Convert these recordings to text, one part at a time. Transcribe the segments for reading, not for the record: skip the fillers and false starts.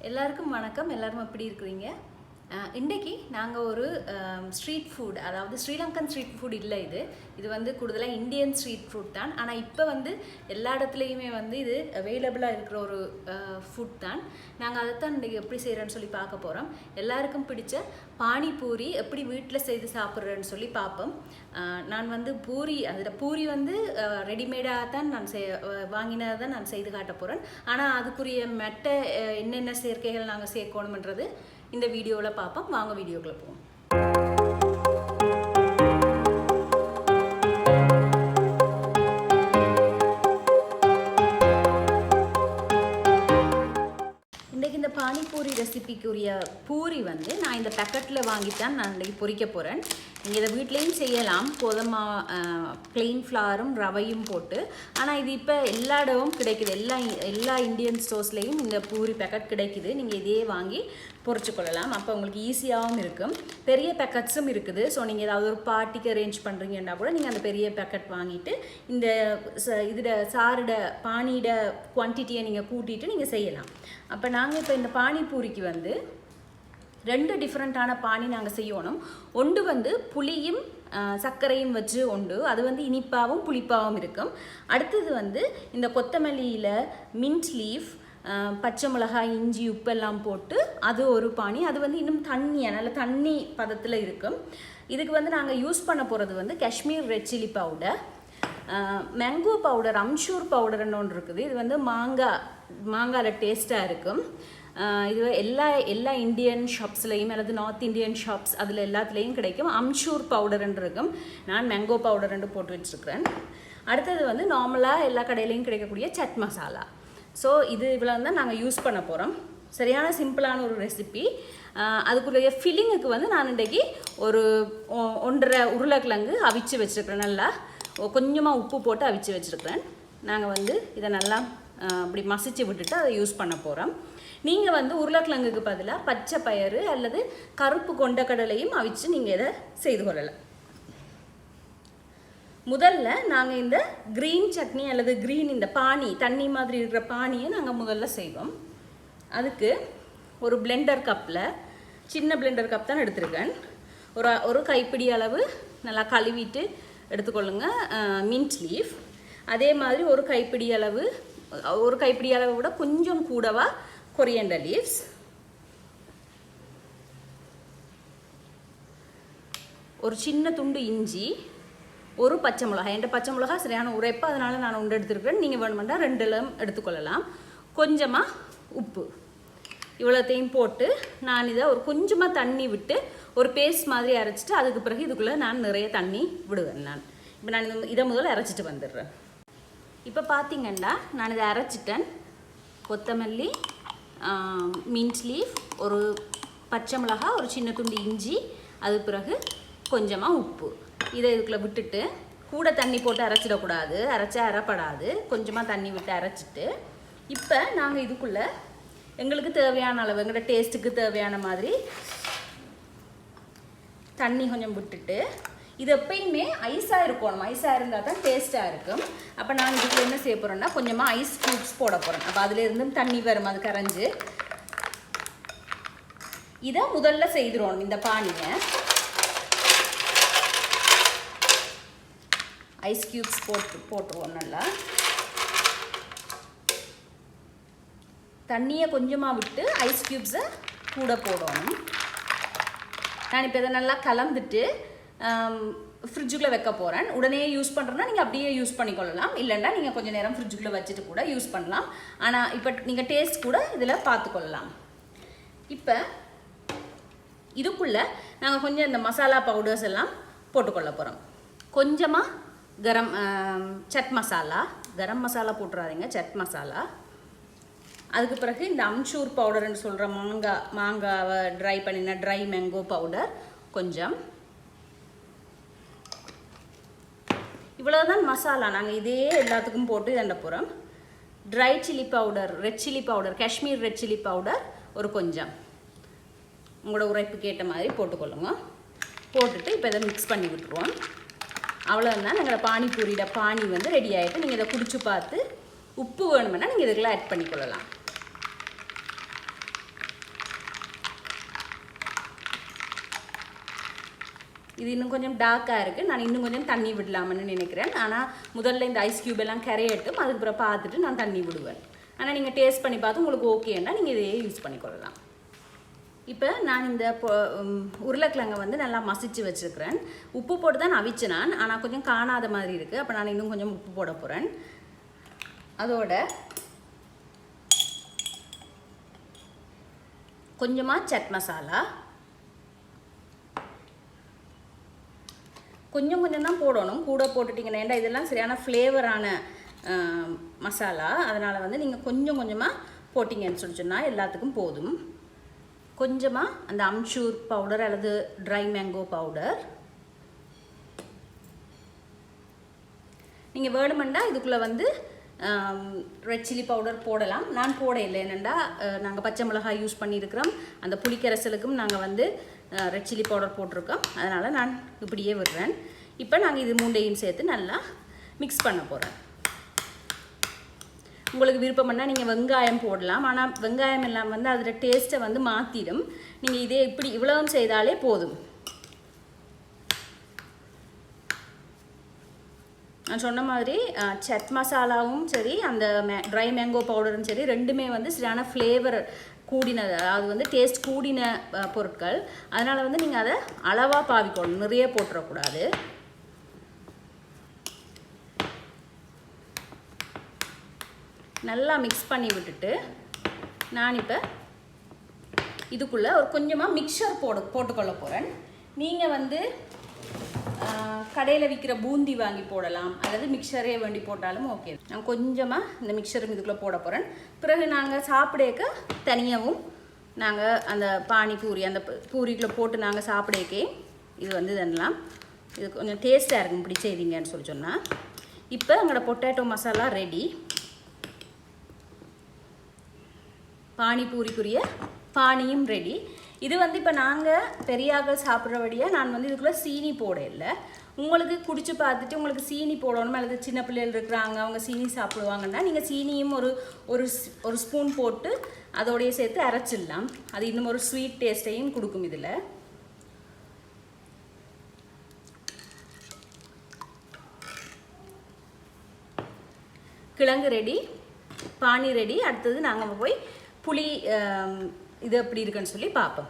எல்லாருக்கும் வணக்கம். எல்லாரும் எப்படி இருக்கிறீங்க? இன்றைக்கி நாங்கள் ஒரு ஸ்ட்ரீட் ஃபுட், அதாவது ஸ்ரீலங்கன் ஸ்ட்ரீட் ஃபுட் இல்லை, இது வந்து கூடுதலாக இந்தியன் ஸ்ட்ரீட் ஃபுட் தான். ஆனால் இப்போ வந்து எல்லா இடத்துலையுமே வந்து இது அவைலபிளாக இருக்கிற ஒரு ஃபுட் தான். நாங்கள் அதைத்தான் இன்றைக்கி எப்படி செய்கிறேன்னு சொல்லி பார்க்க போகிறோம். எல்லாருக்கும் பிடிச்ச பானிபூரி எப்படி வீட்டில் செய்து சாப்பிட்றேன்னு சொல்லி பார்ப்போம். நான் வந்து பூரி வந்து ரெடிமேடாக தான் நான் வாங்கினதை தான் நான் செய்து காட்ட போகிறேன். ஆனால் அதுக்குரிய என்னென்ன சேர்க்கைகள் நாங்கள் சேர்க்கணுன்றது இந்த வீடியோவில் பார்ப்போம். வாங்க வீடியோக்குள்ள போவோம். இன்றைக்கி இந்த பானிபூரி ரெசிபிக்குரிய பூரி வந்து நான் இந்த பேக்கெட்டில் வாங்கித்தான் நான் இன்றைக்கி பொரிக்க போகிறேன். நீங்கள் இதை வீட்லேயும் செய்யலாம், கோதுமை ப்ளெயின் ஃப்ளாரும் ரவையும் போட்டு. ஆனால் இது இப்போ எல்லா இடமும் கிடைக்குது, எல்லா இந்தியன் ஸ்டோர்ஸ்லேயும் இந்த பூரி பேக்கெட் கிடைக்குது. நீங்கள் இதே வாங்கி பொரிச்சு கொள்ளலாம். அப்போ உங்களுக்கு ஈஸியாகவும் இருக்கும். பெரிய பேக்கெட்ஸும் இருக்குது. ஸோ நீங்கள் ஏதாவது ஒரு பார்ட்டிக்கு அரேஞ்ச் பண்ணுறீங்கன்னா கூட நீங்கள் அந்த பெரிய பேக்கெட் வாங்கிட்டு இந்த பானியோட குவான்டிட்டியை நீங்கள் கூட்டிகிட்டு நீங்கள் செய்யலாம். அப்போ நாங்கள் இப்போ இந்த பானிபூரிக்கு வந்து 2 டிஃப்ரெண்ட்டான பானி நாங்கள் செய்யணும். ஒன்று வந்து புளியும் சர்க்கரையும் வச்சு உண்டு, அது வந்து இனிப்பாகவும் புளிப்பாகவும் இருக்கும். அடுத்தது வந்து இந்த கொத்தமல்லியில் மின்ட் லீஃப், பச்சை மிளகாய், இஞ்சி, உப்பெல்லாம் போட்டு அது ஒரு பானி. அது வந்து இன்னும் நல்ல தண்ணி பதத்தில் இருக்கும். இதுக்கு வந்து நாங்கள் யூஸ் பண்ண போகிறது வந்து Kashmir red chilli powder, mango powder, amchur பவுடர்னு ஒன்று இருக்குது. இது வந்து மாங்காயில் டேஸ்ட்டாக இருக்கும். இது எல்லா இந்தியன் ஷாப்ஸ்லையும் அல்லது நார்த் இந்தியன் ஷாப்ஸ் அதில் எல்லாத்துலேயும் கிடைக்கும். அம்சூர் பவுடர்ன்னு இருக்கும். நான் மேங்கோ பவுடர்ன்னு போட்டு வச்சுருக்கிறேன். அடுத்தது வந்து நார்மலாக எல்லா கடையிலையும் கிடைக்கக்கூடிய சட் மசாலா. ஸோ இவ்வளோ தான் நாங்கள் யூஸ் பண்ண போகிறோம். சரியான சிம்பிளான ஒரு ரெசிபி. அதுக்குரிய ஃபில்லிங்குக்கு வந்து நான் இன்றைக்கி ஒரு 1.5 உருளைக்கிழங்கு அவிச்சு வச்சுருக்கிறேன். நல்லா கொஞ்சமாக உப்பு போட்டு அவிச்சு வச்சுருக்கிறேன். நாங்கள் வந்து இதை நல்லா அப்படி மசிச்சு விட்டுட்டு அதை யூஸ் பண்ண போகிறோம். நீங்கள் வந்து உருளைக்கிழங்குக்கு பதிலாக பச்சை பயிறு அல்லது கருப்பு கொண்டக்கடலையும் அவிச்சு நீங்கள் இதை செய்து கொள்ளலாம். முதல்ல நாங்கள் இந்த க்ரீன் சட்னி அல்லது இந்த பானி, தண்ணி மாதிரி இருக்கிற பானியை நாங்கள் முதல்ல செய்வோம். அதுக்கு ஒரு பிளெண்டர் கப்பில், சின்ன பிளெண்டர் கப் தான் எடுத்துருக்கேன், ஒரு கைப்பிடி அளவு நல்லா கழுவிட்டு எடுத்துக்கொள்ளுங்க மின்ட் லீஃப். அதே மாதிரி ஒரு கைப்பிடி அளவு விட கொஞ்சம் கூடவா கொரியண்டர் லீவ்ஸ், ஒரு சின்ன துண்டு இஞ்சி, ஒரு பச்சை மிளகாய். என்கிட்ட பச்சை மிளகாய் சரியான உரைப்பு, அதனால் நான் 1 எடுத்துருக்கேன். நீங்கள் வேணுமெண்டா 2 எடுத்துக்கொள்ளலாம். கொஞ்சமாக உப்பு, இவ்வளோத்தையும் போட்டு நான் இதை ஒரு கொஞ்சமாக தண்ணி விட்டு ஒரு பேஸ்ட் மாதிரி அரைச்சிட்டு அதுக்கு பிறகு இதுக்குள்ளே நான் நிறைய தண்ணி விடுவேன். இப்போ நான் இதை முதல்ல அரைச்சிட்டு வந்துடுறேன். இப்போ பார்த்தீங்கன்னா நான் இதை அரைச்சிட்டேன். கொத்தமல்லி, மின்ட் லீஃப், ஒரு பச்சை மிளகாய், ஒரு சின்ன துண்டு இஞ்சி, அது பிறகு கொஞ்சமாக உப்பு. இதை இதுக்குள்ளே விட்டுட்டு, கூட தண்ணி போட்டு அரைச்சிடக்கூடாது, அரைச்சா அரைப்படாது. கொஞ்சமாக தண்ணி விட்டு அரைச்சிட்டு இப்போ நாங்கள் இதுக்குள்ளே எங்களுக்கு தேவையான அளவு, எங்களோட டேஸ்ட்டுக்கு தேவையான மாதிரி தண்ணி கொஞ்சம் விட்டுட்டு, இது எப்பயுமே ஐஸாக இருக்கணும். ஐஸாக இருந்தால் தான் டேஸ்ட்டாக இருக்கும். அப்போ நான் இதுக்கு என்ன செய்ய போகிறேன்னா கொஞ்சமாக ஐஸ் க்யூப்ஸ் போட போகிறேன். அப்போ அதுலேருந்து தண்ணி வரும், அது கரைஞ்சி. இதை முதல்ல செய்துருவோம். இந்த பானியை ஐஸ் க்யூப்ஸ் போட்டுருவோம். நல்லா தண்ணியை கொஞ்சமாக விட்டு ஐஸ் க்யூப்ஸை கூட போடணும். நான் இப்போ இதை நல்லா கலந்துட்டு ஃப்ரிட்ஜுக்குள்ளே வைக்க போகிறேன். உடனே யூஸ் பண்ணுறேன்னா நீங்கள் அப்படியே யூஸ் பண்ணிக்கொள்ளலாம், இல்லைன்னா நீங்கள் கொஞ்சம் நேரம் ஃப்ரிட்ஜுக்குள்ளே வச்சுட்டு கூட யூஸ் பண்ணலாம். ஆனால் இப்போ நீங்கள் டேஸ்ட் கூட இதில் பார்த்துக்கொள்ளலாம். இப்போ இதுக்குள்ளே நாங்கள் கொஞ்சம் இந்த மசாலா பவுடர்ஸ் எல்லாம் போட்டுக்கொள்ள போகிறோம். கொஞ்சமாக சட் மசாலா போட்டுறாதீங்க, சட் மசாலா. அதுக்கு பிறகு இந்த அம்சூர் பவுடர்னு சொல்கிற மாங்காவை ட்ரை பண்ணின ட்ரை மேங்கோ பவுடர் கொஞ்சம். இவ்வளோதான் மசாலா. நாங்கள் இதே எல்லாத்துக்கும் போட்டு தண்ட போகிறோம். Dry chilli powder, red chilli powder, Kashmir red chilli powder ஒரு கொஞ்சம், உங்களோட உரைப்புக்கு ஏற்ற மாதிரி போட்டுக்கொள்ளுங்க. போட்டுட்டு இப்போ இதை மிக்ஸ் பண்ணி விட்டுருவோம். அவ்வளோதான். எங்களோட பானிபூரியோட பானி வந்து ரெடி ஆகிட்டு. நீங்கள் இதை குடிச்சு பார்த்து உப்பு வேணுமென்னா நீங்கள் இதுக்கெல்லாம் ஆட் பண்ணிக்கொள்ளலாம். இது இன்னும் கொஞ்சம் டார்க்காக இருக்குது. நான் இன்னும் கொஞ்சம் தண்ணி விடலாம்னு நினைக்கிறேன். ஆனால் முதல்ல இந்த ஐஸ் க்யூப் எல்லாம் கரையட்டும், அதுக்கப்புறம் பார்த்துட்டு நான் தண்ணி விடுவேன். ஆனால் நீங்கள் டேஸ்ட் பண்ணி பார்த்து உங்களுக்கு ஓகேன்னா நீங்கள் இதையே யூஸ் பண்ணிக்கொள்ளலாம். இப்போ நான் இந்த உருளைக்கிழங்கை வந்து நல்லா மசிச்சு வச்சுருக்கிறேன். உப்பு போட்டு தான் அவிச்சு நான், ஆனால் கொஞ்சம் காணாத மாதிரி இருக்குது. அப்போ நான் இன்னும் கொஞ்சம் உப்பு போட போகிறேன். அதோட கொஞ்சமாக சட் மசாலா கொஞ்சம் தான் போடணும். கூட போட்டுட்டிங்கன்னா ஏன்டா இதெல்லாம் சரியான ஃப்ளேவரான மசாலா, அதனால் வந்து நீங்கள் கொஞ்சமாக போட்டிங்கன்னு சொன்னால் எல்லாத்துக்கும் போதும். கொஞ்சமாக அந்த அம்ச்சூர் பவுடர் அல்லது ட்ரை மேங்கோ பவுடர். நீங்கள் வேணுமெண்டா இதுக்குள்ளே வந்து ரெட் சில்லி பவுடர் போடலாம். நான் போட இல்லை, என்னென்னா நாங்கள் பச்சை மிளகாய் யூஸ் பண்ணியிருக்கிறோம். அந்த புளிக்கரைசலுக்கும் நாங்கள் வந்து ரெட் சில்லி பவுடர் போட்டிருக்கோம். அதனால் நான் இப்படியே விடுறேன். இப்போ நாங்கள் இது மூண்டையும் சேர்த்து நல்லா மிக்ஸ் பண்ண போகிறேன். உங்களுக்கு விருப்பம்னா நீங்கள் வெங்காயம் போடலாம். ஆனால் வெங்காயம் எல்லாம் வந்து அதில் டேஸ்ட்டை வந்து மாற்றிடும். நீங்கள் இதே இப்படி இவ்வளவும் செய்தாலே போதும். நான் சொன்ன மாதிரி சட் மசாலாவும் சரி, அந்த ட்ரை மேங்கோ பவுடரும் சரி, ரெண்டுமே வந்து சரியான ஃப்ளேவர் கூடினது, அதாவது வந்து டேஸ்ட் கூடின பொருட்கள். அதனால் வந்து நீங்கள் அதை அளவாக பாவிக்கணும், நிறைய போட்டுறக்கூடாது. நல்லா மிக்ஸ் பண்ணி விட்டுட்டு நான் இப்போ இதுக்குள்ளே ஒரு கொஞ்சமாக மிக்சர் போட்டுக்கொள்ள போகிறேன். நீங்கள் வந்து கடையில் விற்கிற பூந்தி வாங்கி போடலாம், அல்லது மிக்சரே வேண்டி போட்டாலும் ஓகே. நான் கொஞ்சமாக இந்த மிக்சரும் இதுக்குள்ளே போட போகிறேன். பிறகு நாங்கள் சாப்பிடக்க தனியாகவும் நாங்கள் அந்த பானிபூரி அந்த பூரிக்குள்ளே போட்டு நாங்கள் சாப்பிடக்கே இது வந்து இதெல்லாம் இது கொஞ்சம் டேஸ்ட்டாக இருக்கும் இப்படி செய்வீங்கன்னு சொல்லி சொன்னால். இப்போ எங்களோட பொட்டேட்டோ மசாலா ரெடி. பானிபூரிக்குரிய பானியும் ரெடி. இது வந்து இப்போ நாங்கள் பெரியாக்கள் சாப்பிட்றபடியாக நான் வந்து இதுக்குள்ளே சீனி போட இல்லை. உங்களுக்கு குடிச்சு பார்த்துட்டு உங்களுக்கு சீனி போடணும் அல்லது சின்ன பிள்ளைகள் இருக்கிறாங்க அவங்க சீனி சாப்பிடுவாங்கன்னா நீங்கள் சீனியும் ஒரு ஸ்பூன் போட்டு அதோடைய சேர்த்து அரைச்சிடலாம். அது இன்னும் ஒரு ஸ்வீட் டேஸ்ட்டையும் கொடுக்கும். இதில் கிழங்கு ரெடி, பானி ரெடி. அடுத்தது நாங்கள் போய் புளி இது எப்படி இருக்குன்னு சொல்லி பார்ப்போம்.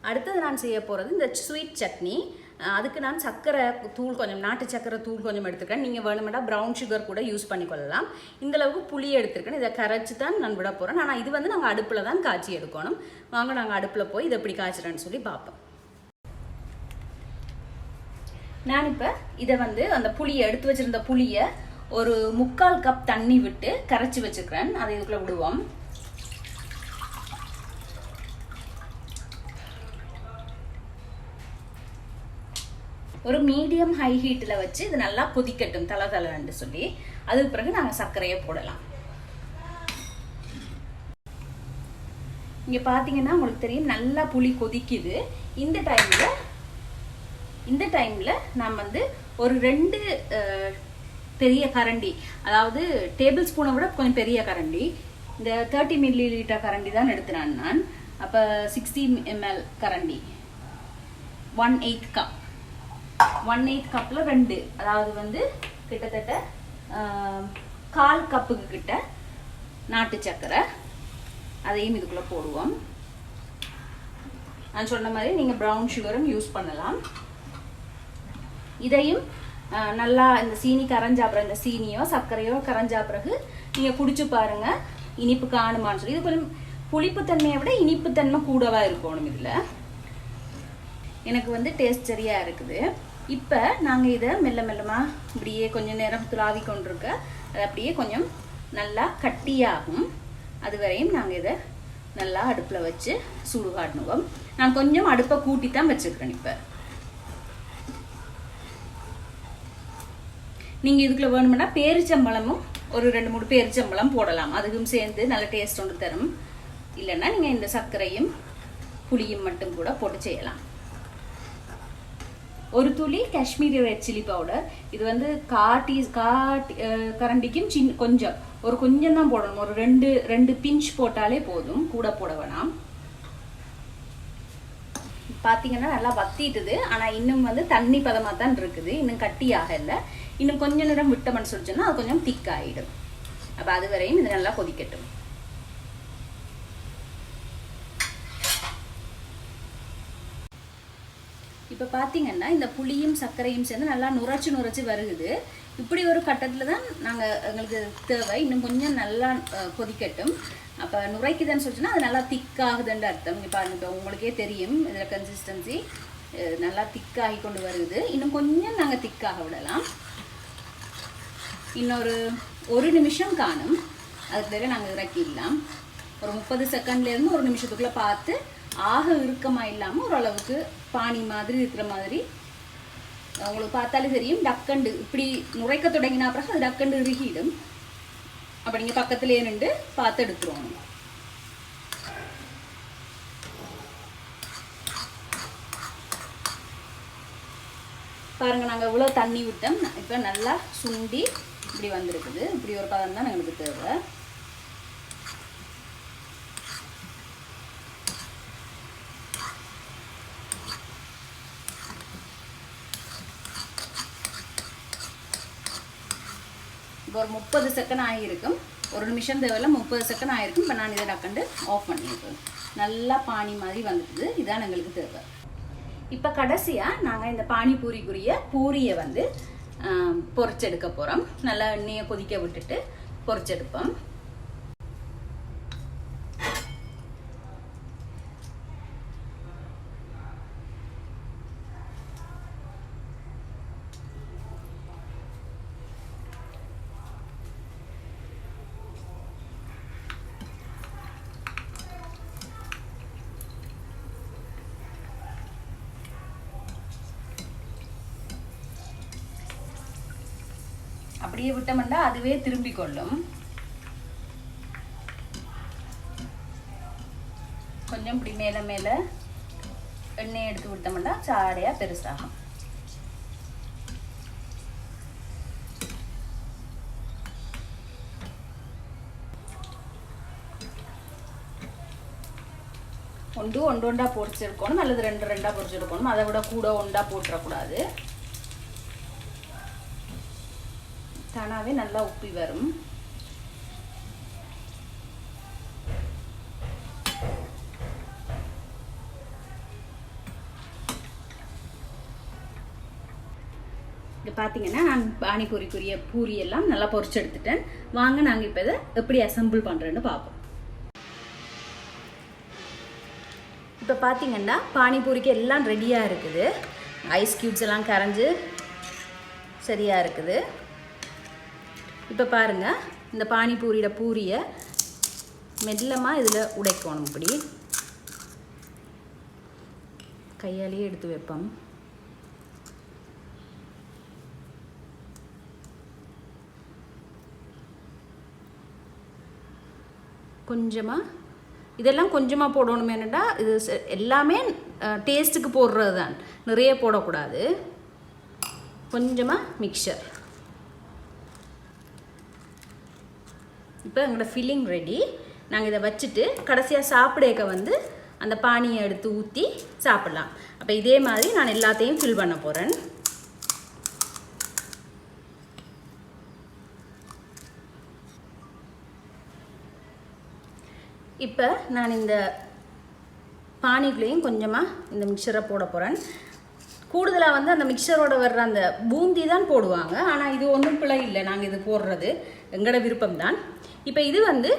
அடுத்தது நான் செய்ய போகிறது இந்த ஸ்வீட் சட்னி. அதுக்கு நான் சர்க்கரை தூள் கொஞ்சம், நாட்டு சர்க்கரை தூள் கொஞ்சம் எடுத்துருக்கேன். நீங்கள் வேணுமெண்டா ப்ரௌன் சுகர் கூட யூஸ் பண்ணிக்கொள்ளலாம். இந்தளவுக்கு புளி எடுத்துருக்கேன். இதை கரைச்சி தான் நான் விட போகிறேன். ஆனால் இது வந்து நாங்கள் அடுப்பில் தான் காய்ச்சி எடுக்கணும். வாங்க நாங்கள் அடுப்பில் போய் இதை எப்படி காய்ச்சிறேன்னு சொல்லி பார்ப்போம். நான் இப்போ இதை வந்து அந்த புளியை எடுத்து வச்சுருந்த புளியை ஒரு 3/4 கப் தண்ணி விட்டு கரைச்சி வச்சுக்கிறேன். அதை இதுக்குள்ளே விடுவோம். ஒரு மீடியம் ஹை ஹீட்டில் வச்சு இது நல்லா கொதிக்கட்டும் தலை சொல்லி. அதுக்கு பிறகு நாங்கள் சர்க்கரையை போடலாம். இங்கே பார்த்தீங்கன்னா உங்களுக்கு தெரியும் நல்லா புளி கொதிக்குது. இந்த டைமில் நான் வந்து ஒரு 2 பெரிய கரண்டி, அதாவது டேபிள் ஸ்பூனை விட கொஞ்சம் பெரிய கரண்டி, இந்த 30 ml கரண்டி தான் எடுத்துனேன் நான். அப்போ 60 ml கரண்டி 1/8 கப் 1/8 கப்பில் 2, அதாவது வந்து கிட்டத்தட்ட 1/4 கப்புக்கு கிட்ட நாட்டு சர்க்கரை, அதையும் இதுக்குள்ளே போடுவோம். நான் சொன்ன மாதிரி நீங்கள் ப்ரௌன் சுகரும் யூஸ் பண்ணலாம். இதையும் நல்லா இந்த சீனி கரைஞ்சா பிறகு, இந்த சீனியோ சர்க்கரையோ கரைஞ்சா பிறகு நீங்கள் குடிச்சு பாருங்க இனிப்பு காணுமான்னு சொல்லி. இது கொஞ்சம் புளிப்புத்தன்மையை விட இனிப்புத்தன்மை கூடவா இருக்கணும். இதில் எனக்கு வந்து டேஸ்ட் சரியாக இருக்குது. இப்போ நாங்கள் இதை மெல்லமாக இப்படியே கொஞ்சம் நேரம் துளாவி கொண்டிருக்க அது அப்படியே கொஞ்சம் நல்லா கட்டியாகும். அது வரையும் நாங்கள் இதை நல்லா அடுப்பில் வச்சு சூடு காட்டணுவோம். நான் கொஞ்சம் அடுப்பை கூட்டி தான் வச்சுக்கிறேன். இப்போ நீங்கள் இதுக்குள்ள வேணும்னா பேரிச்சம்பழமும் ஒரு 2-3 பேரிச்சம்பழம் போடலாம். அதுக்கும் சேர்ந்து நல்ல டேஸ்ட் ஒன்று தரும். இல்லைன்னா நீங்கள் இந்த சர்க்கரையும் புளியும் மட்டும் கூட போட்டு செய்யலாம். ஒரு துளி காஷ்மீரி ரெட் சில்லி பவுடர். இது வந்து கரண்டிக்கும் கொஞ்சம் தான் போடணும். ஒரு 2 பிஞ்ச் போட்டாலே போதும், கூட போட வேணாம். பார்த்தீங்கன்னா நல்லா வத்திட்டுது. ஆனால் இன்னும் வந்து தண்ணி பதமாக தான் இருக்குது, இன்னும் கட்டியாக இல்லை. இன்னும் கொஞ்சம் நேரம் விட்டோம்னு சொல்லிச்சோன்னா அது கொஞ்சம் திக் ஆகிடும். அப்போ அது வரையும் இது நல்லா கொதிக்கட்டும். இப்போ பார்த்தீங்கன்னா இந்த புளியும் சர்க்கரையும் சேர்ந்து நல்லா நுரைச்சி வருகுது. இப்படி ஒரு கட்டத்தில் தான் எங்களுக்கு தேவை. இன்னும் கொஞ்சம் நல்லா கொதிக்கட்டும். அப்போ நுரைக்குதுன்னு சொல்லிச்சுன்னா அது நல்லா திக்காகுதுன்ற அர்த்தம். இங்கே பாருங்க, இப்போ உங்களுக்கே தெரியும் இதில் கன்சிஸ்டன்சி நல்லா திக்காகி கொண்டு வருது. இன்னும் கொஞ்சம் நாங்கள் திக்காக விடலாம். இன்னொரு 1 நிமிஷம் காணும். அதுக்கு பிறகு நாங்கள் இறக்கிடலாம். ஒரு 30 செகண்ட்லேருந்து 1 நிமிஷத்துக்குள்ளே பார்த்து ஆக இறுக்கமாக இல்லாமல் ஓரளவுக்கு பானி மாதிரி இருக்கிற மாதிரி உங்களுக்கு பார்த்தாலே தெரியும். டக்கண்டு இப்படி நுரைக்க தொடங்கினா பிறகு அது டக்கண்டு இறுகிடும். அப்போ நீங்கள் பக்கத்துலேயே நின்று பார்த்து எடுத்துருவோம். பாருங்கள், நாங்கள் இவ்வளோ தண்ணி விட்டோம். இப்போ நல்லா சுண்டி இப்படி வந்திருக்குது. இப்படி ஒரு பதம் தான் எங்களுக்கு தேவை. இப்போ ஒரு 30 செகண்ட் ஆகியிருக்கும். 1 நிமிஷம் தேவையில்ல, 30 செகண்ட் ஆகிருக்கும். இப்போ நான் இதை டக்கண்டு ஆஃப் பண்ணியிருக்கேன். நல்லா பானி மாதிரி வந்துட்டுது. இதான் எங்களுக்கு தேவை. இப்போ கடைசியாக நாங்கள் இந்த பானிபூரிக்குரிய பூரியை வந்து பொரிச்செடுக்க போகிறோம். நல்லா எண்ணெயை கொதிக்க விட்டுட்டு பொரிச்செடுப்போம். அப்படியே விட்டோம்னா அதுவே திரும்பி கொள்ளும். கொஞ்சம் இப்படி மேலே மேலே எண்ணெய் எடுத்து விட்டோம்னா சாடையாக பெருசாகும். ஒன்றா பொரிச்சிருக்கணும், அல்லது 2 பொரிச்சிருக்கணும். அதை விட கூட ஒன்றா போட்டுறக்கூடாது. தானாகவே நல்லா உப்பி வரும். இங்கே பார்த்தீங்கன்னா நான் பானிபூரிக்குரிய பூரியெல்லாம் நல்லா பொரிச்சு எடுத்துட்டேன். வாங்க நாங்கள் இப்போ இதை எப்படி அசம்பிள் பண்ணுறேன்னு பார்ப்போம். இப்போ பார்த்தீங்கன்னா பானிபூரிக்கு எல்லாம் ரெடியாக இருக்குது. ஐஸ் க்யூப்ஸ் எல்லாம் கரைஞ்சி சரியாக இருக்குது. இப்போ பாருங்கள், இந்த பானிபூரியோட பூரியை மெல்லமாக இதில் உடைக்கணும். இப்படி கையாலேயே எடுத்து வைப்போம். கொஞ்சமாக இதெல்லாம் கொஞ்சமாக போடணும். என்னடா இது எல்லாமே டேஸ்ட்டுக்கு போடுறது தான், நிறைய போடக்கூடாது. கொஞ்சமாக மிக்சர். இப்போ எங்களோட ஃபில்லிங் ரெடி. நாங்கள் இதை வச்சுட்டு கடைசியாக சாப்பிடக்க வந்து அந்த பானியை எடுத்து ஊற்றி சாப்பிட்லாம். அப்போ இதே மாதிரி நான் எல்லாத்தையும் ஃபில் பண்ண போகிறேன். இப்போ நான் இந்த பானிக்குள்ளேயும் கொஞ்சமாக இந்த மிக்சரை போட போகிறேன். கூடுதலாக வந்து அந்த மிக்சரோட வர்ற அந்த பூந்தி தான் போடுவாங்க. ஆனால் இது ஒன்றும் பிழை இல்லை, நாங்கள் இது போடுறது எங்களோட விருப்பம்தான். இப்போ இது வந்து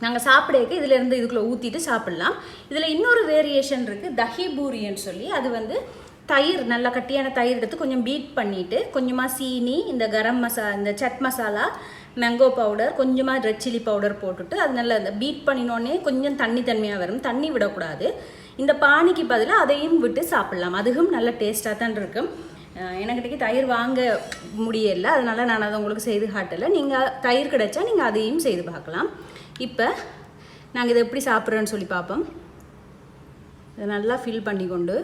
நாங்கள் சாப்பிடக்க இதிலேருந்து இதுக்குள்ளே ஊற்றிட்டு சாப்பிட்லாம். இதில் இன்னொரு வேரியேஷன் இருக்குது, தஹி பூரின்னு சொல்லி. அது வந்து தயிர், நல்லா கட்டியான தயிர் எடுத்து கொஞ்சம் பீட் பண்ணிவிட்டு கொஞ்சமாக சீனி, இந்த கரம் மசாலா, இந்த சட் மசாலா, மேங்கோ பவுடர், கொஞ்சமாக ரெட் சில்லி பவுடர் போட்டுட்டு அது நல்லா இந்த பீட் பண்ணினோடனே கொஞ்சம் தண்ணியாக வரும். தண்ணி விடக்கூடாது. இந்த பானிக்கு பதிலாக அதையும் விட்டு சாப்பிட்லாம். அதுவும் நல்ல டேஸ்ட்டாக தான் இருக்கும். எனக்கிட்டே தயிர் வாங்க முடியலை, அதனால் நான் அதை உங்களுக்கு செய்து காட்டலை. நீங்கள் தயிர் கிடைச்சா நீங்கள் அதையும் செய்து பார்க்கலாம். இப்போ நாங்கள் இதை எப்படி சாப்பிட்றோன்னு சொல்லி பார்ப்போம். இதை நல்லா ஃபில் பண்ணி கொண்டு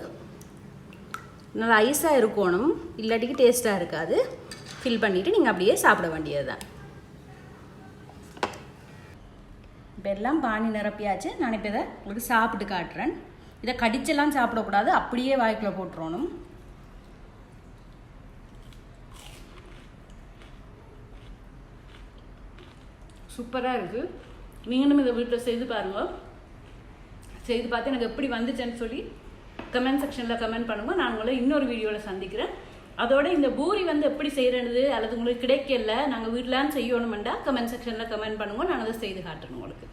நல்லா ஐஸாக இருக்கணும், இல்லாட்டிக்கு டேஸ்ட்டாக இருக்காது. ஃபில் பண்ணிவிட்டு நீங்கள் அப்படியே சாப்பிட வேண்டியது தான். இப்போ எல்லாம் பானி நிரப்பியாச்சு. நான் இப்போ இதை உங்களுக்கு சாப்பிட்டு காட்டுறேன். இதை கடிச்செல்லாம் சாப்பிடக்கூடாது, அப்படியே வாய்க்குள்ள போட்டுறணும். சூப்பராக இருக்குது. நீங்களும் இதை வீட்டில் செய்து பாருங்கள். செய்து பார்த்து எனக்கு எப்படி வந்துச்சுன்னு சொல்லி கமெண்ட் செக்ஷனில் கமெண்ட் பண்ணுங்கள். நான் உங்களை இன்னொரு வீடியோவில் சந்திக்கிறேன். அதோட இந்த பூரி வந்து எப்படி செய்கிறது அல்லது உங்களுக்கு கிடைக்கல, நாங்கள் வீட்டிலான்னு செய்யணுமெண்டா கமெண்ட் செக்ஷனில் கமெண்ட் பண்ணுங்கள். நான் அதை செய்து காட்டுறேன் உங்களுக்கு.